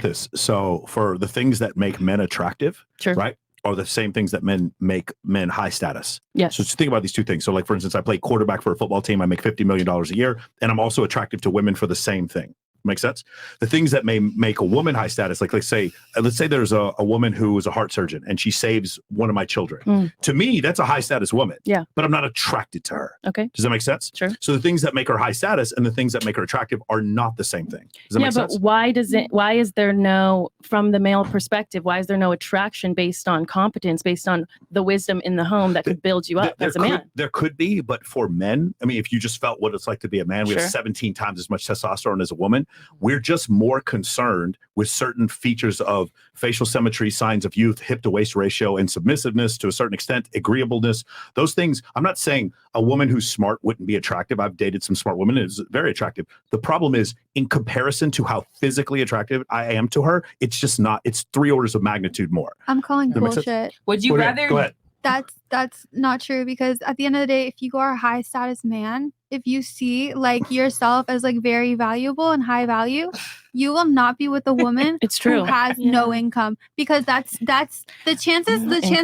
this. So for the things that make men attractive, Sure. right, are the same things that make men high status. Yes. So just think about these two things. So like, for instance, I play quarterback for a football team. I make $50 million a year, and I'm also attractive to women for the same thing. Make sense? The things that may make a woman high status, like let's say there's a woman who is a heart surgeon and she saves one of my children. To me, that's a high status woman. Yeah. But I'm not attracted to her. Okay. Does that make sense? Sure. So the things that make her high status and the things that make her attractive are not the same thing. Does that make sense? But why is there no, from the male perspective, why is there no attraction based on competence, based on the wisdom in the home that could build you up as a man? There could be, but for men, I mean, if you just felt what it's like to be a man, we have 17 times as much testosterone as a woman. We're just more concerned with certain features of facial symmetry, signs of youth, hip to waist ratio, and submissiveness to a certain extent, agreeableness. Those things, I'm not saying a woman who's smart wouldn't be attractive. I've dated some smart women. It's very attractive. The problem is, in comparison to how physically attractive I am to her, it's just not, it's 3 orders of magnitude more. I'm calling bullshit. Would you rather? Go ahead. That's not true, because at the end of the day, if you are a high status man, if you see like yourself as like very valuable and high value, you will not be with a woman It's true. who has no income, because that's the chances that she's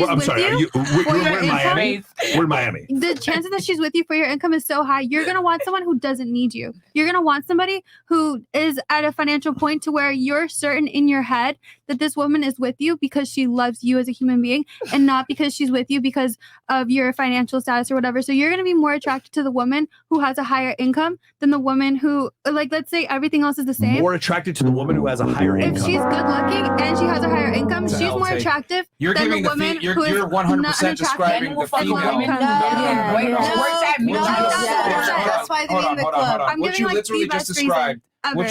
with you for your income. We're in Miami. The chances that she's with you for your income is so high. You're going to want someone who doesn't need you. You're going to want somebody who is at a financial point to where you're certain in your head that this woman is with you because she loves you as a human being, and not because she's with you because of your financial status or whatever. So you're going to be more attracted to the woman who has a higher income than the woman who, like, let's say everything else is the same. More attracted to the woman who has a higher income. If she's good looking and she has a higher income, she's more attractive than the woman who is you're 100% describing the female. That's why they're in the club. What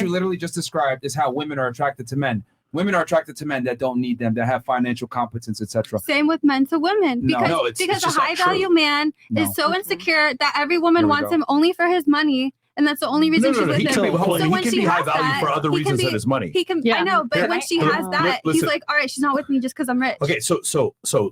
you literally just described is how women are attracted to men. Women are attracted to men that don't need them, that have financial competence, etc. Same with men to women. Because a high value man is so insecure that every woman wants him only for his money. And that's the only reason she's with him. So when she has that, for other reasons than his money. I know, but when she has that, he's like, all right, she's not with me just because I'm rich. Okay, so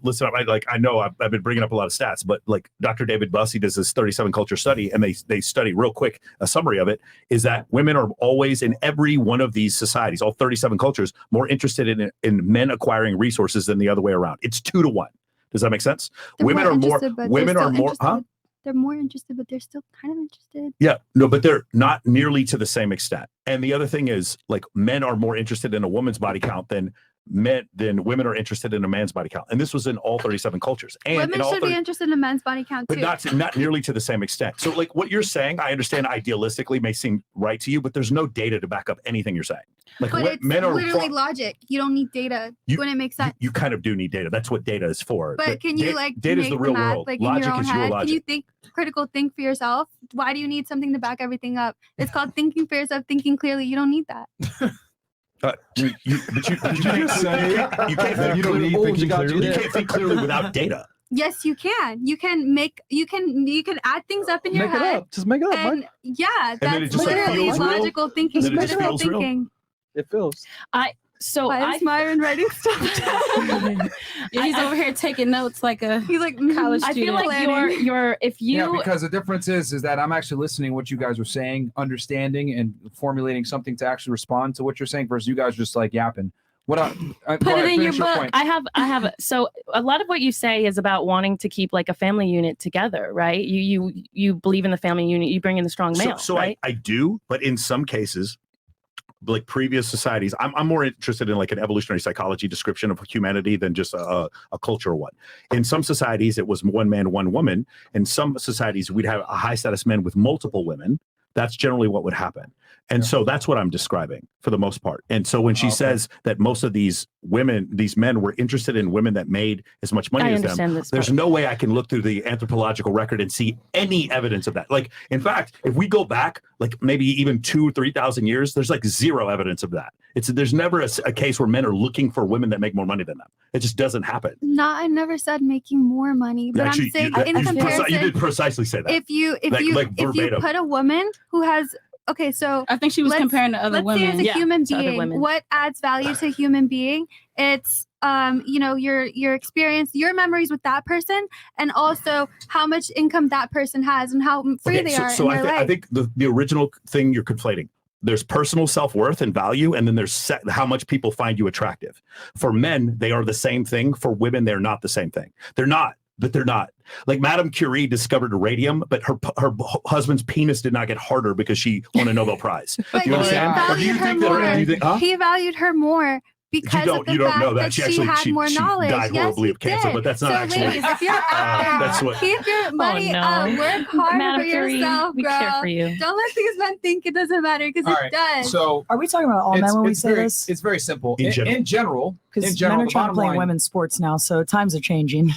listen, I know I've been bringing up a lot of stats, but like Dr. David Bussey does this 37 culture study, and they study real quick, a summary of it is that women are always in every one of these societies, all 37 cultures, more interested in men acquiring resources than the other way around. It's 2 to 1. Does that make sense? Women are more, they're more interested, but they're still kind of interested. Yeah, no, but they're not nearly to the same extent. And the other thing is, like, men are more interested in a woman's body count than women are interested in a man's body count. And this was in all 37 cultures. And women should be interested in a men's body count too. But not nearly to the same extent. So like what you're saying, I understand idealistically may seem right to you, but there's no data to back up anything you're saying. Like but it's men are literally logic. You don't need data when it makes sense. You kind of do need data. That's what data is for. But can you data is the real world. Like logic in your own is head? your logic. Can you think for yourself? Why do you need something to back everything up? It's called thinking for yourself, thinking clearly. You don't need that. You can't think clearly without data. Yes, you can. You can add things up in your head. Make it up. Just make it up. And yeah, that's just literally logical thinking. Then it just critical feels real. thinking. It feels. Why is Myron writing stuff down? He's over here taking notes like a college student. I feel like because the difference is that I'm actually listening to what you guys are saying, understanding and formulating something to actually respond to what you're saying versus you guys just like yapping. Put it in your book. I have. So a lot of what you say is about wanting to keep like a family unit together, right? You believe in the family unit. You bring in the strong male. So right? I do, but in some cases, like previous societies, I'm more interested in like an evolutionary psychology description of humanity than just a cultural one. In some societies, it was one man, one woman. In some societies, we'd have a high status men with multiple women. That's generally what would happen. And so that's what I'm describing for the most part. And so when she says that most of these men were interested in women that made as much money as them, there's no way I can look through the anthropological record and see any evidence of that. Like, in fact, if we go back, like maybe even 2,000 or 3,000 years, there's like zero evidence of that. There's never a case where men are looking for women that make more money than them. It just doesn't happen. No, I never said making more money, but actually, I'm saying in comparison, you did precisely say that. If you put a woman who has so I think she was comparing to other women. Let's say as a human being, what adds value to a human being? It's your experience, your memories with that person, and also how much income that person has and how free they are in their life. I think the original thing you're conflating. there's personal self-worth and value, and then there's how much people find you attractive. For men, they are the same thing. For women, they're not the same thing. They're not. Like Madame Curie discovered radium, but her husband's penis did not get harder because she won a Nobel Prize. But you understand? Or do you think that he valued her more because of the fact that she had more knowledge. She died horribly of cancer, but that's not actually. Ladies, if you're out there, keep your money up. Work hard Madam for Curie, yourself, we girl. care for you. Don't let these men think it doesn't matter because it does. So, are we talking about all men when we say this? It's very simple. In general, because men are trying to play women's sports now, so times are changing.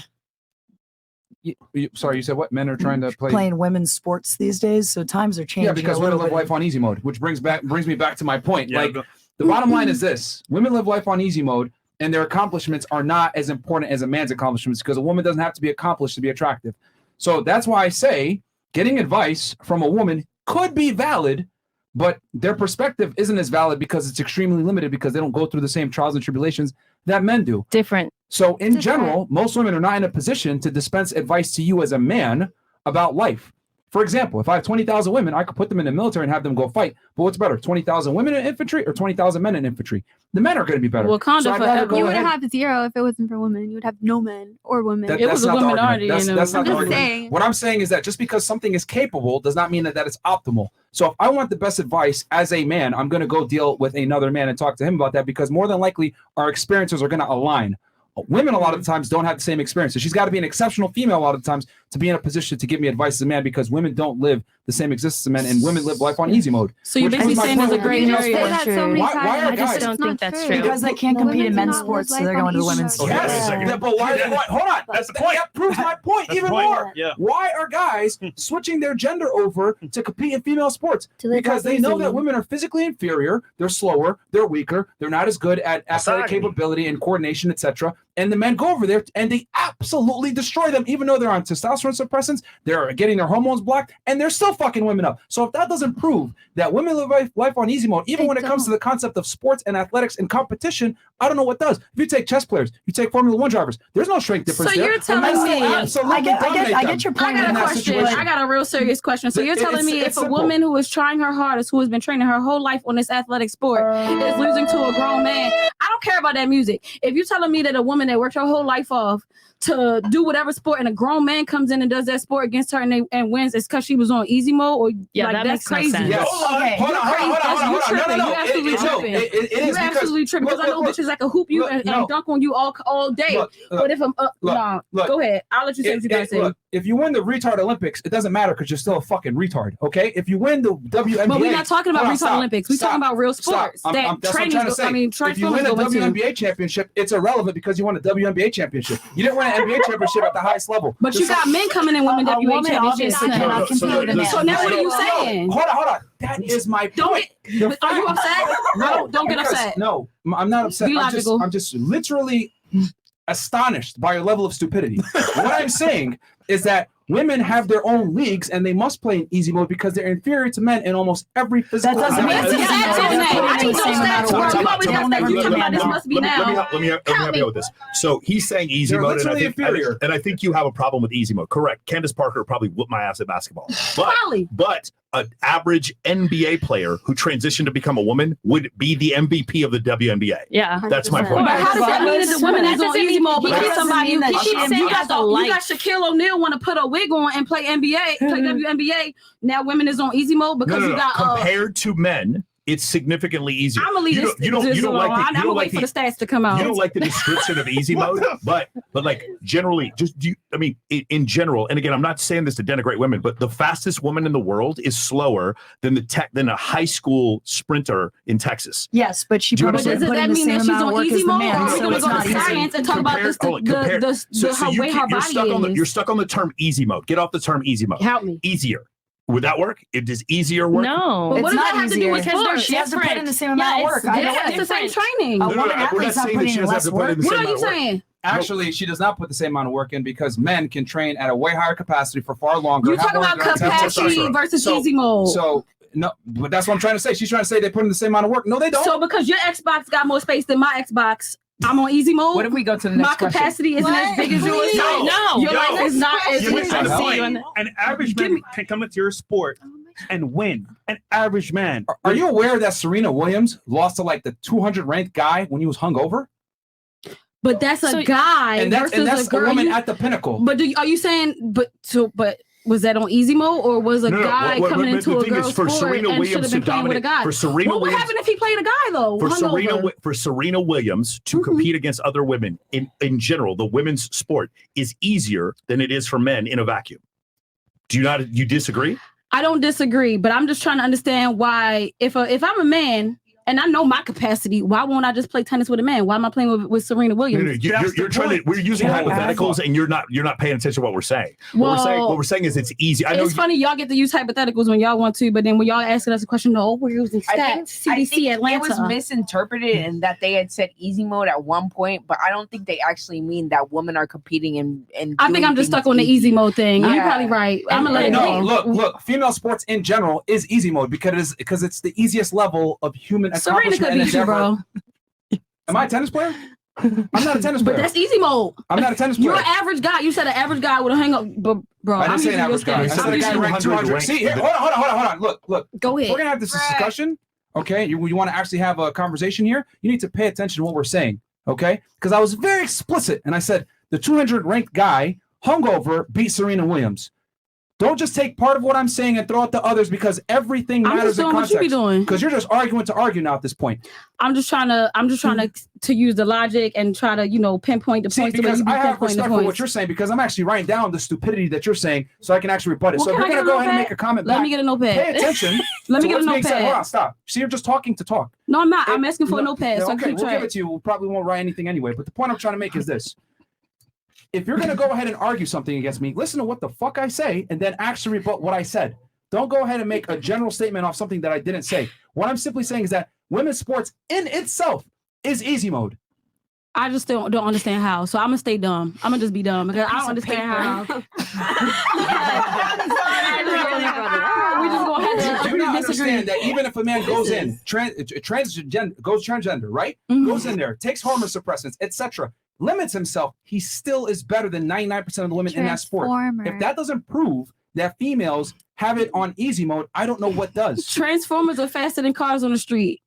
Sorry, you said what? Men are trying to play playing women's sports these days, so times are changing. Yeah, because women live life on easy mode, which brings me back to my point. Yeah, like the bottom line is this: women live life on easy mode, and their accomplishments are not as important as a man's accomplishments because a woman doesn't have to be accomplished to be attractive. So that's why I say getting advice from a woman could be valid, but their perspective isn't as valid because it's extremely limited because they don't go through the same trials and tribulations that men do. Different. So in general, most women are not in a position to dispense advice to you as a man about life. For example, if I have 20,000 women, I could put them in the military and have them go fight. But what's better, 20,000 women in infantry or 20,000 men in infantry? The men are going to be better. You would have 0 if it wasn't for women. You would have no men or women. It was a woman already. That's not the argument. Saying. What I'm saying is that just because something is capable does not mean that it's optimal. So if I want the best advice as a man, I'm going to go deal with another man and talk to him about that because more than likely our experiences are going to align. Women a lot of the times don't have the same experiences. She's got to be an exceptional female a lot of the times to be in a position to give me advice as a man because women don't live the same existence as men and women live life on easy mode. So you're basically saying there's a gray area. Why are I just don't think that's true. Because they can't compete in men's sports, so they're going to the women's sports. Yes, but why? Hold on. That's the point. That proves my point even more. Yeah. Why are guys switching their gender over to compete in female sports? Because they know that women are physically inferior, they're slower, they're weaker, they're not as good at athletic capability and coordination, etc. And the men go over there and they absolutely destroy them, even though they're on testosterone suppressants, they're getting their hormones blocked, and they're still fucking women up. So if that doesn't prove that women live life on easy mode, even when it comes to the concept of sports and athletics and competition, I don't know what does. If you take chess players, you take Formula 1 drivers, there's no strength difference. So you're telling me, I get your point. I got a question. I got a real serious question. So you're telling me if a woman who is trying her hardest, who has been training her whole life on this athletic sport, is losing to a grown man, I don't care about that music. If you're telling me that a woman that worked her whole life off to do whatever sport and a grown man comes in and does that sport against her and wins, it's because she was on easy mode, or that's crazy. Yes. Hold on. You're absolutely tripping. You're absolutely tripping because I know bitches that can hoop you and dunk on you all day. But if I'm go ahead. I'll let you say what you gotta say. If you win the retard Olympics, it doesn't matter because you're still a fucking retard. Okay? If you win the WNBA, but we're not talking about retard Olympics. We're talking about real sports. That's what I'm trying to say. If you win a WNBA championship, it's irrelevant because you won a WNBA championship. You didn't win an NBA championship at the highest level. But you got men coming in women WNBA championships. So now what are you saying? Hold on. That is my point. Are you upset? No, don't get upset. No, I'm not upset. I'm just literally astonished by your level of stupidity. What I'm saying is that women have their own leagues and they must play in easy mode because they're inferior to men in almost every physical. Let me help you with this. So he's saying easy mode, and I think you have a problem with easy mode. Correct. Candace Parker probably whooped my ass at basketball. But an average NBA player who transitioned to become a woman would be the MVP of the WNBA. Yeah, that's my point. But how does that mean that the woman is on easy mode because somebody you got Shaquille O'Neal want to put a wig on and play NBA, play WNBA. Now women is on easy mode because you got compared to men. It's significantly easier. I'm gonna leave this. I'm gonna wait for the stats to come out. You don't like the description of easy mode, but like generally, in general, and again, I'm not saying this to denigrate women, but the fastest woman in the world is slower than a high school sprinter in Texas. Yes, but she probably does that mean that she's on easy mode? We're gonna go to science and talk about this. The way her body is. You're stuck on the term easy mode. Get off the term easy mode. Help me. Easier. Would that work? Does easier work? No. But what does that have to do with sports? She has to put in the same amount of work. It's the same training. A woman athlete's not putting in less work. What are you saying? Actually, she does not put the same amount of work in because men can train at a way higher capacity for far longer. You're talking about capacity versus easy mode. No, but that's what I'm trying to say. She's trying to say they put in the same amount of work. No, they don't. So because your Xbox got more space than my Xbox, I'm on easy mode. What if we go to the next question? My capacity isn't as big as yours. No. Your life is not as big as An average man can come into your sport and win. An average man. Are you aware that Serena Williams lost to like the 200 ranked guy when he was hungover? But that's a guy and that's versus a woman at the pinnacle. But are you saying? But was that on easy mode, or was a guy coming into a girl's sport and should have been playing with a guy? For Serena what would Williams, happen if he played a guy though? For Serena Williams to compete against other women in general, the women's sport is easier than it is for men in a vacuum. Do you disagree? I don't disagree, but I'm just trying to understand why if I'm a man. And I know my capacity. Why won't I just play tennis with a man? Why am I playing with Serena Williams? You're trying to. We're using hypotheticals, and you're not paying attention to what we're saying. What we're saying is it's easy. I know it's funny y'all get to use hypotheticals when y'all want to, but then when y'all asking us a question, no, we're using stats. CDC Atlanta. It was misinterpreted in that they had said easy mode at one point, but I don't think they actually mean that women are competing in I think I'm just stuck on the easy mode thing. You're probably right. I'm gonna let it go. Look. Female sports in general is easy mode because it's the easiest level of human. Serena could beat you, bro. Am I a tennis player? I'm not a tennis player. But that's easy mode. I'm not a tennis player. You're an average guy. You said an average guy would hang up, but bro, I didn't say an average guy. I said a guy ranked 200. See, here, hold on. Look. Go ahead. We're gonna have this discussion. Okay, you want to actually have a conversation here? You need to pay attention to what we're saying. Okay, because I was very explicit and I said the 200 ranked guy hungover beat Serena Williams. Don't just take part of what I'm saying and throw out the others because everything matters in context. Because you're just arguing to argue now at this point. I'm just trying to use the logic and try to pinpoint the points. Because I have respect for what you're saying because I'm actually writing down the stupidity that you're saying so I can actually rebut it. So if you're gonna go ahead and make a comment, let me get a notepad. Pay attention. Let me get a notepad. Hold on, stop. See, you're just talking to talk. No, I'm not. I'm asking for a notepad. So okay, we'll give it to you. We probably won't write anything anyway. But the point I'm trying to make is this. If you're going to go ahead and argue something against me, listen to what the fuck I say and then actually rebut what I said. Don't go ahead and make a general statement off something that I didn't say. What I'm simply saying is that women's sports in itself is easy mode. I just don't understand how. So I'm going to stay dumb. I'm going to just be dumb because I don't understand how. We just go ahead and do not understand that even if a man goes in, transgender, right? Mm-hmm. Goes in there, takes hormone suppressants, etc., limits himself, he still is better than 99% of the women in that sport. If that doesn't prove that females have it on easy mode, I don't know what does. Transformers are faster than cars on the street.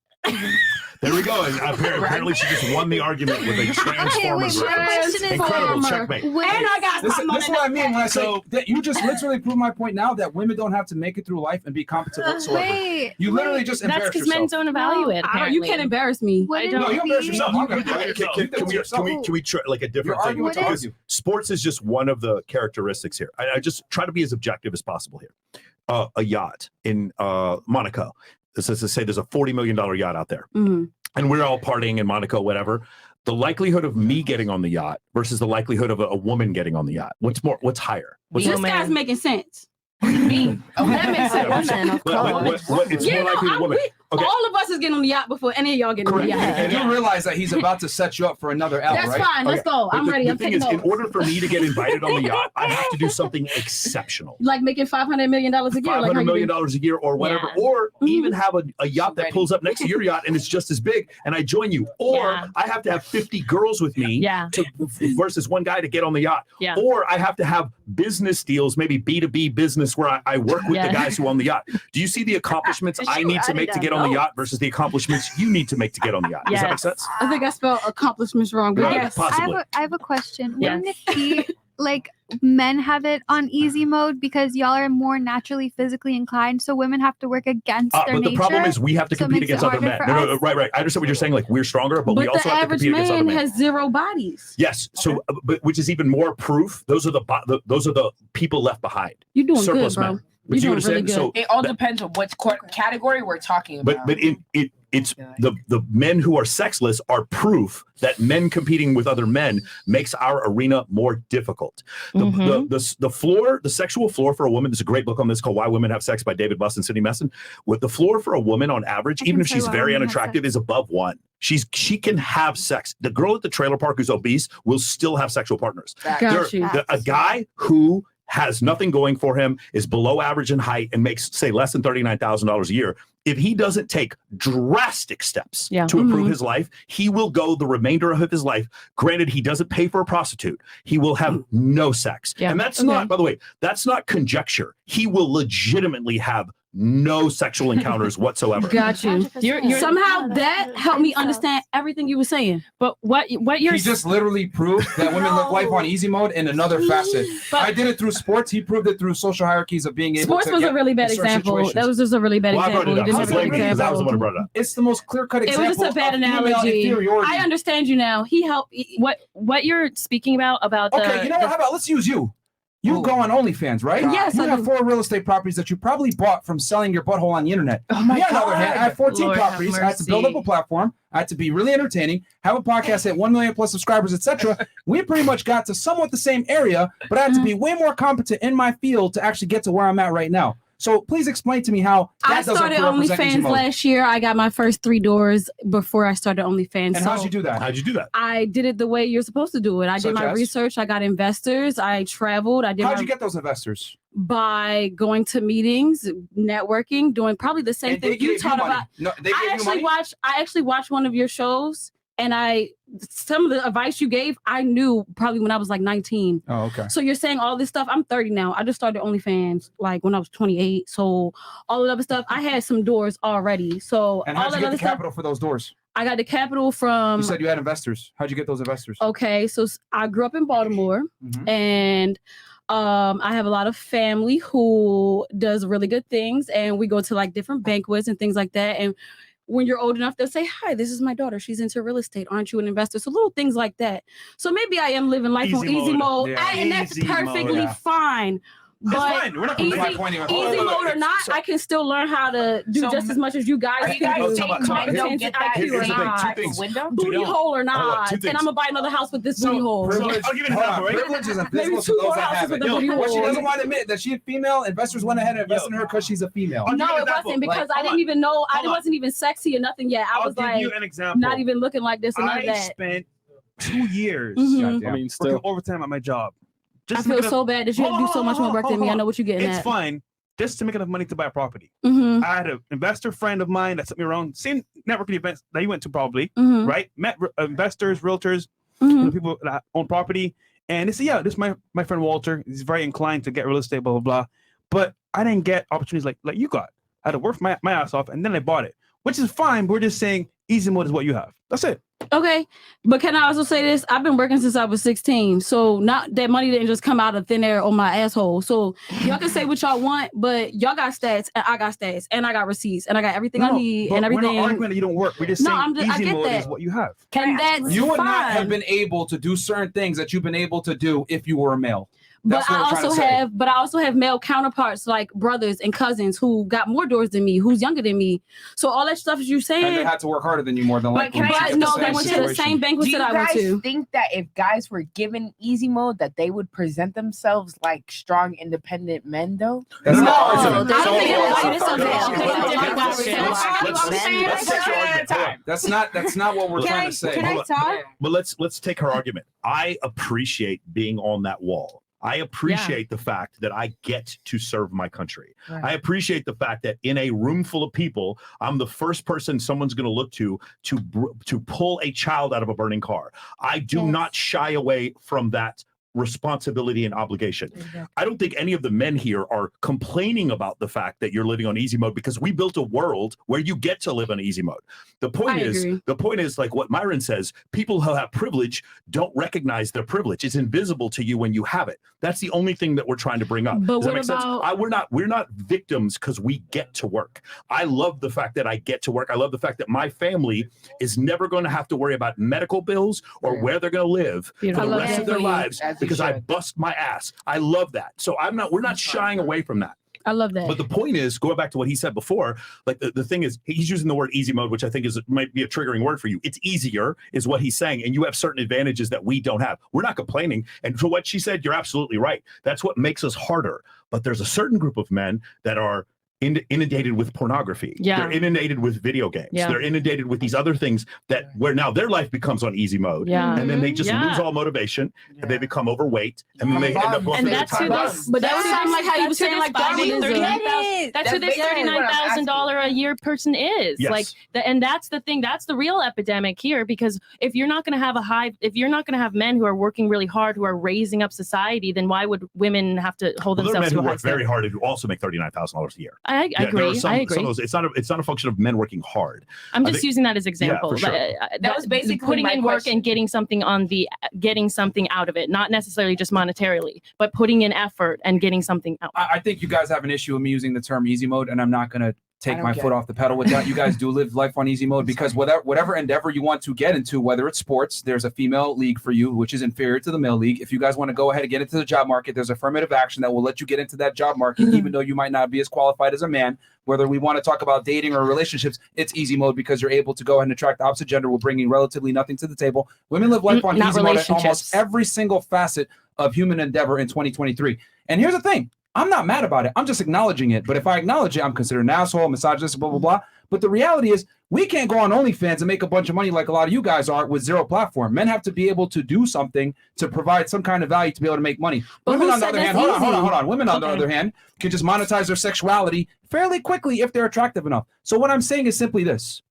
There we go. And apparently she just won the argument with a Transformer. Incredible checkmate. And I got this is what I mean when I say that you just literally proved my point now that women don't have to make it through life and be competent whatsoever. You literally just embarrass yourself. That's because men don't evaluate it. You can't embarrass me. No, you embarrass yourself. Can we try like a different thing? Because sports is just one of the characteristics here. I just try to be as objective as possible here. A yacht in Monaco. This is to say there's a $40 million yacht out there. Mm-hmm. And we're all partying in Monaco, whatever. The likelihood of me getting on the yacht versus the likelihood of a woman getting on the yacht. What's higher? This guy's making sense. Me. That makes sense. It's more likely a woman. All of us is getting on the yacht before any of y'all get on the yacht. And you realize that he's about to set you up for another L, right? That's fine. Let's go. I'm ready. The thing is, in order for me to get invited on the yacht, I have to do something exceptional. Like making $500 million a year. $500 million a year or whatever. Yeah. Or even have a yacht that pulls up next to your yacht and it's just as big and I join you. Or I have to have 50 girls with me versus one guy to get on the yacht. Yeah. Or I have to have business deals, maybe B2B business where I work with the guys who own the yacht. Do you see the accomplishments I need to make to get on the yacht versus the accomplishments you need to make to get on the yacht? Does that make sense? I think I spelled accomplishments wrong, but yes. Possibly. I have a question. Wouldn't it be like men have it on easy mode because y'all are more naturally physically inclined, so women have to work against their nature? But the problem is we have to compete against other men. No, right. I understand what you're saying. Like we're stronger, but we also have to compete against other men. The average man has 0 bodies. Yes. So, but which is even more proof. Those are the people left behind. You're doing surplus good, bro. men. But you understand? Really so it all depends on what category we're talking about. But it's the men who are sexless are proof that men competing with other men makes our arena more difficult. The sexual floor for a woman, there's a great book on this called Why Women Have Sex by David Buss and Cindy Messon. With the floor for a woman on average, even if she's very unattractive, is above 1. She can have sex. The girl at the trailer park who's obese will still have sexual partners. A guy who has nothing going for him, is below average in height, and makes, say, less than $39,000 a year, if he doesn't take drastic steps to improve his life, he will go the remainder of his life. Granted, he doesn't pay for a prostitute. He will have no sex. Yeah. And that's not, by the way, that's not conjecture. He will legitimately have no sexual encounters whatsoever. Got you. Somehow that helped me understand everything you were saying. But what you're he just literally proved that women live life on easy mode in another facet. I did it through sports. He proved it through social hierarchies of being able sports to. Sports was a really bad example. That was just a really bad example. I was blaming because I was the one who brought it up. It's the most clear-cut example. It was just a bad analogy. I understand you now. He helped. What you're speaking about okay, you know what? How about let's use you. You go on OnlyFans, right? Yes, you have 4 real estate properties that you probably bought from selling your butthole on the internet. Oh my God. On the other hand, I have 14 Lord properties. I had to build up a platform. I had to be really entertaining, have a podcast at 1 million plus subscribers, etc. We pretty much got to somewhat the same area, but I had to be way more competent in my field to actually get to where I'm at right now. So please explain to me how that I started OnlyFans last year. I got my first 3 doors before I started OnlyFans. And how'd you do that? I did it the way you're supposed to do it. I did my research. I got investors. I traveled. How'd you get those investors? By going to meetings, networking, doing probably the same thing you taught about. No, they gave you money? I actually watched one of your shows. And some of the advice you gave, I knew probably when I was like 19. Oh, okay. So you're saying all this stuff. I'm 30 now. I just started OnlyFans like when I was 28. So all of the other stuff, I had some doors already. So and how'd you get the capital for those doors? I got the capital from. You said you had investors. How'd you get those investors? Okay, so I grew up in Baltimore, and I have a lot of family who does really good things, and we go to like different banquets and things like that, and when you're old enough, they'll say, hi, this is my daughter. She's into real estate. Aren't you an investor? So little things like that. So maybe I am living life on easy mode. Yeah. And that's perfectly fine. But fine. We're not easy mode or not, I can still learn how to do just as much as you guys do. Booty hole or not. And I'm going to buy another house with this booty hole. I'll give you an example, right? Privilege is invisible to those that have it. What she doesn't want to admit that she's a female, investors went ahead and invested in her because she's a female. No, it wasn't because I didn't even know. I wasn't even sexy or nothing yet. I was like, not even looking like this or none of that. I spent 2 years working overtime at my job. I feel so bad that you have to do so much more work than me. I know what you're getting at. It's fine. Just to make enough money to buy a property. Mm-hmm. I had an investor friend of mine that sent me around, same networking events that you went to probably, right? Met investors, realtors, people that own property. And they said, yeah, this is my friend Walter. He's very inclined to get real estate, blah, blah, blah. But I didn't get opportunities like you got. I had to work my ass off, and then I bought it, which is fine. We're just saying easy mode is what you have. That's it. Okay, but can I also say this? I've been working since I was 16, so not that money didn't just come out of thin air on my asshole. So y'all can say what y'all want, but y'all got stats, and I got stats, and I got receipts, and I got everything I need, and everything. We're not arguing that you don't work. We're just saying easy mode is what you have. And that's you would fine. not have been able to do certain things that you've been able to do if you were a male. But I also have male counterparts like brothers and cousins who got more doors than me, who's younger than me. So all that stuff you're saying, and they had to work harder than you more than likely. But no, they went to the same banquets that I went to. Do you guys think that if guys were given easy mode, that they would present themselves like strong, independent men, though? That's no, not That's not what we're trying to say. Can I talk? But let's take her argument. I appreciate being on that wall. I appreciate the fact that I get to serve my country. Right. I appreciate the fact that in a room full of people, I'm the first person someone's going to look to pull a child out of a burning car. I do not shy away from that responsibility and obligation. Exactly. I don't think any of the men here are complaining about the fact that you're living on easy mode because we built a world where you get to live on easy mode. The point is like what Myron says, people who have privilege don't recognize their privilege. It's invisible to you when you have it. That's the only thing that we're trying to bring up. But Does that make sense? We're not victims because we get to work. I love the fact that I get to work. I love the fact that my family is never going to have to worry about medical bills or where they're going to live for the rest of their lives. Because I bust my ass. I love that. So we're not shying away from that. I love that. But the point is, going back to what he said before, like the thing is, he's using the word easy mode, which I think might be a triggering word for you. It's easier is what he's saying. And you have certain advantages that we don't have. We're not complaining. And to what she said, you're absolutely right. That's what makes us harder. But there's a certain group of men that are inundated with pornography. They're inundated with video games. They're inundated with these other things that where now their life becomes on easy mode. And then they just lose all motivation and they become overweight and then they end up going that's who this, but that sounds like how you were saying like that's who this $39,000 a year person is. Yes. Like and that's the thing, that's the real epidemic here, because if you're not going to have men who are working really hard, who are raising up society, then why would women have to hold themselves to a high work very hard who also make $39,000 a year? I agree. I agree. It's not a function of men working hard. I'm just using that as example. Yeah, for sure. That was basically putting my in work question. and getting something out of it, not necessarily just monetarily, but putting in effort and getting something out. I think you guys have an issue with me using the term easy mode, and I'm not going to take my foot off the pedal with that. You guys do live life on easy mode because whatever endeavor you want to get into, whether it's sports, there's a female league for you, which is inferior to the male league. If you guys want to go ahead and get into the job market, there's affirmative action that will let you get into that job market, even though you might not be as qualified as a man. Whether we want to talk about dating or relationships, it's easy mode because you're able to go ahead and attract the opposite gender while bringing relatively nothing to the table. Women live life on easy mode in almost every single facet of human endeavor in 2023. And here's the thing. I'm not mad about it. I'm just acknowledging it. But if I acknowledge it, I'm considered an asshole, misogynist, blah, blah, blah. But the reality is we can't go on OnlyFans and make a bunch of money like a lot of you guys are with zero platform. Men have to be able to do something to provide some kind of value to be able to make money. Women, on the other hand, hold on. Women, on the other hand, can just monetize their sexuality fairly quickly if they're attractive enough. So what I'm saying is simply this.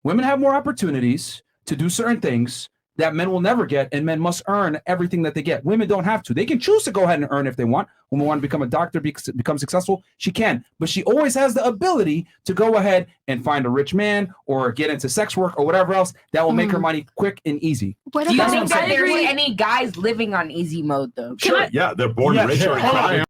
Women have more opportunities to do certain things that men will never get, and men must earn everything that they get. Women don't have to. They can choose to go ahead and earn if they want. Women want to become a doctor, become successful, she can. But she always has the ability to go ahead and find a rich man or get into sex work or whatever else that will make her money quick and easy. Do you think that there's any guys living on easy mode, though? Sure, yeah, they're born rich or